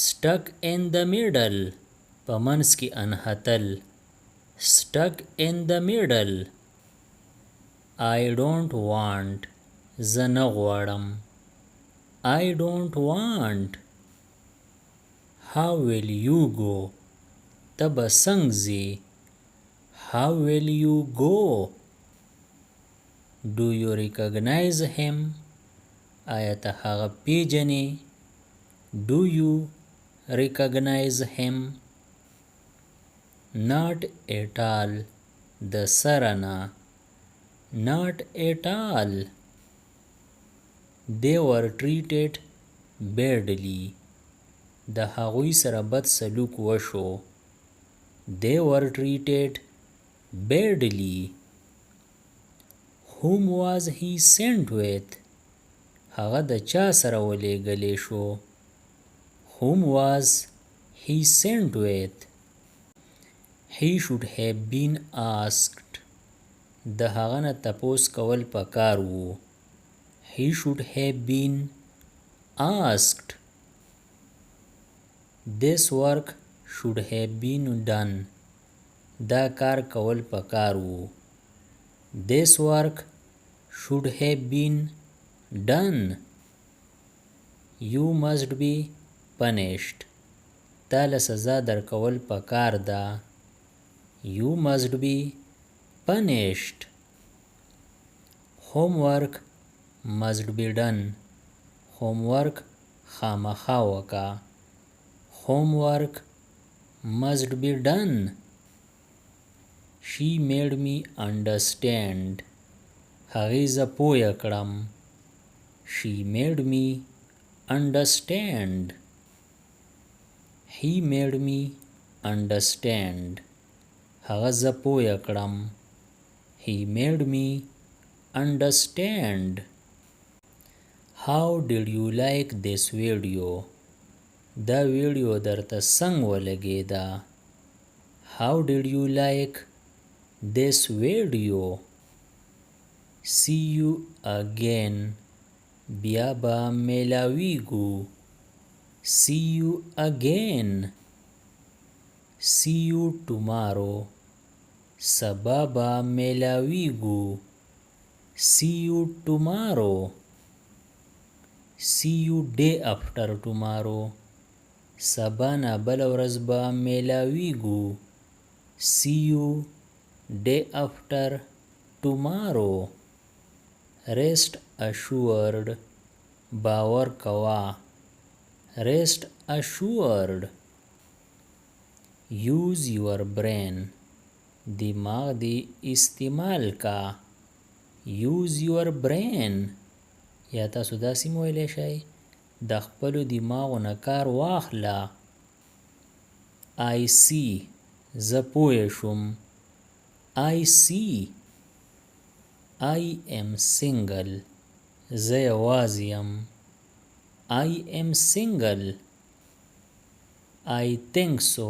stuck in the middle په منځ کې انحتل stuck in the middle I don't want زه نه غواړم I don't want How will you go ته به څنګ ځې How will you go Do you recognize him آیا ته هغه پیژنې Do you recognize him Not at all د سره نه Not at all They were treated badly د هغوی سره بد سلوک وشو They were treated badly Whom was he sent with هغه د چا سره ولېږلی شو Whom was he sent with He should have been asked د هغه نه تپوس کول پکار وو He should have been asked This work should have been done دا کار کول پکار وو This work should have been done You must be punished تا له سزا درکول پکار ده You must be punished Homework must be done Homework خامخا وکا Homework must be done She made me understand هغې زه پوه کړم She made me understand He made me understand هغه زه پوه کړم He made me understand How did you like this video دا ویډیو درته څنګه ولګېده How did you like this video See you again بیا به میلاویږو See you again See you tomorrow سبا به میلاویږو See you tomorrow See you day after tomorrow سبا نه بل ورځ به میلاویږو See you day after tomorrow Rest assured باور کوا Rest assured Use your brain دماغ دی استعمال کا Use your brain یا تاسو داسې مویلی شئ د خپلو دماغو نه کار واخله I see زه پوه شوم I see I am single زه یوازې یم I am single I think so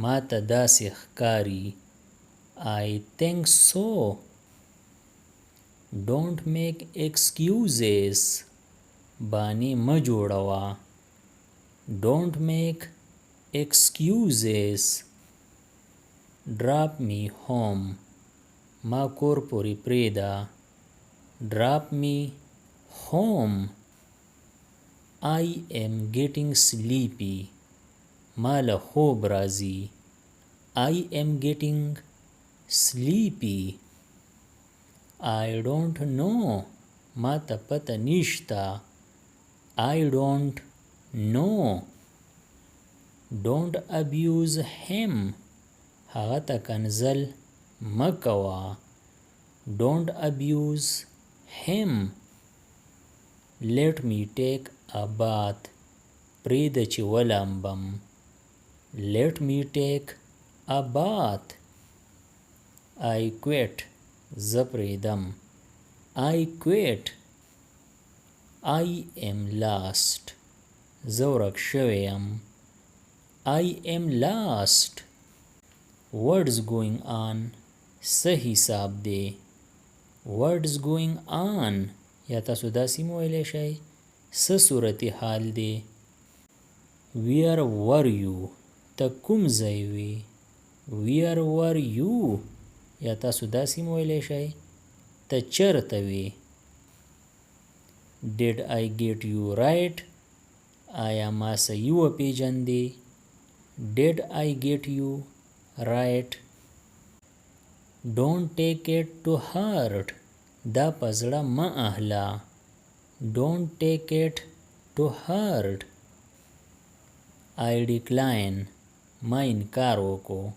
ما ته داسې ښکاري I think so Don't make excuses بانی مه جوړوه Don't make excuses Drop me home ما کور پورې پرېږده Drop me home I am getting sleepy ما له خوب راځي I am getting sleepy I don't know ما ته پته نشته I don't know Don't abuse him هغه ته کنځل مه کوه Don't abuse him Let me take a bath پرېږده چې ولامبم Let me take a bath I quit زه پرېږدم I quit I am lost زه ورک شوی یم I am lost What's going on څه حساب دی What's going on یا تاسو داسې مویلی شئ څه صورت حال دی ویر ور یو ته کوم ځای وې ویر ور یو یا تاسو داسې ویلی شئ ته چېرته وې Did I get you right آیا ما صحیح وپېژندې Did I get you right Don't take it to heart دا په زړه مه اهله Don't take it to heart I decline ما انکار وکړو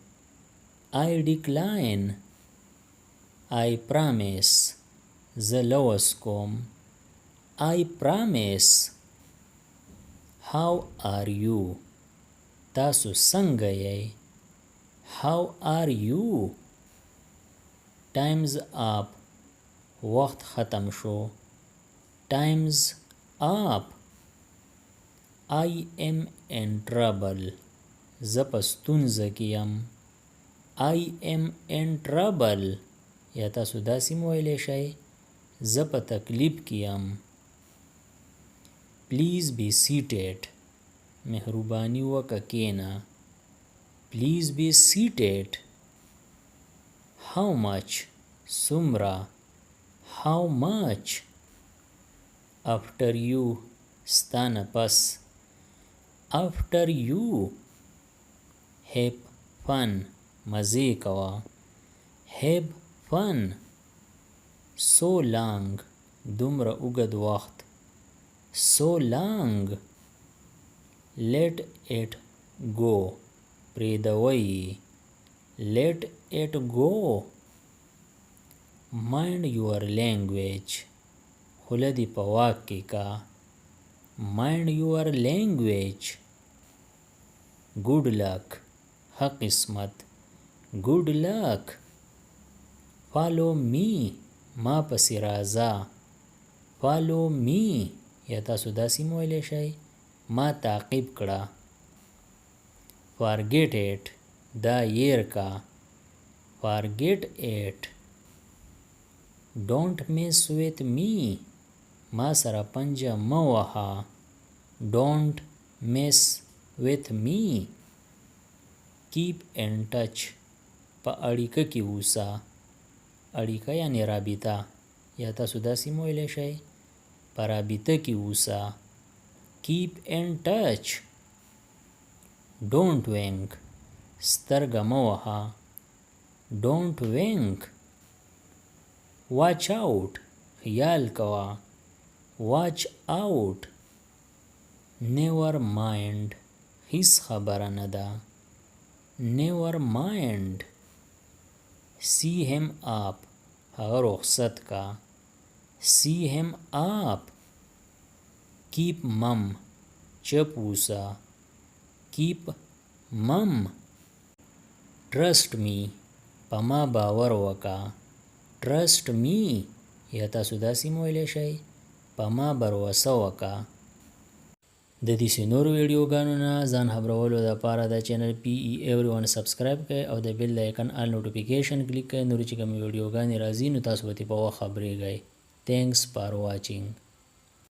I decline I promise زه لوس کوم I promise How are you تاسو څنګه یې How are you Time's up وخت ختم شو Time's up I am in trouble زه په ستونزه کې یم I am in trouble یا تاسو داسې ویلی شئ زه په تکلیف کې یم Please be seated مهرباني وکړه کښېنه Please be seated How much څومره How much After you ستا نه پس After you Have fun مزې کوه Have fun So long دومره اوږد وخت So long Let it go پرېږدوئ Let it go Mind your language خوله دې په واک کې کا Mind your language Good luck ښه قسمت Good luck Follow me ما پسې راځه Follow me یا تاسو داسې ویلی شئ ما تعقیب کړه Forget it دا هیر کا Forget it Don't mess with me ما سره پنجه مه وهه Don't mess with me Keep in touch په اړیکه کې اوسه اړیکه یعنې رابطه یا تاسو داسې ویلی شئ په رابطه کې اوسه Keep in touch Don't wink سترګه مه وهه Don't wink Watch out خیال کوه Watch out Never mind هیڅ خبره نه ده Never mind See him up هغه رخصت کا See him up Keep mum چپ اوسه Keep mum Trust me په ما باور وکړه Trust me یا تاسو داسې ویلی شئ په ما بروسه وکړه د دې نورو ویډیوګانو نه ځان خبرولو دپاره د چینل PE سبسکرایب کړئ او د بیل د آیکن آل نوټیفیکیشن کلیک کړئ نورې چې کومې ویډیوګانې راځي نو تاسو به ترې په وخت خبریږئ Thanks for watching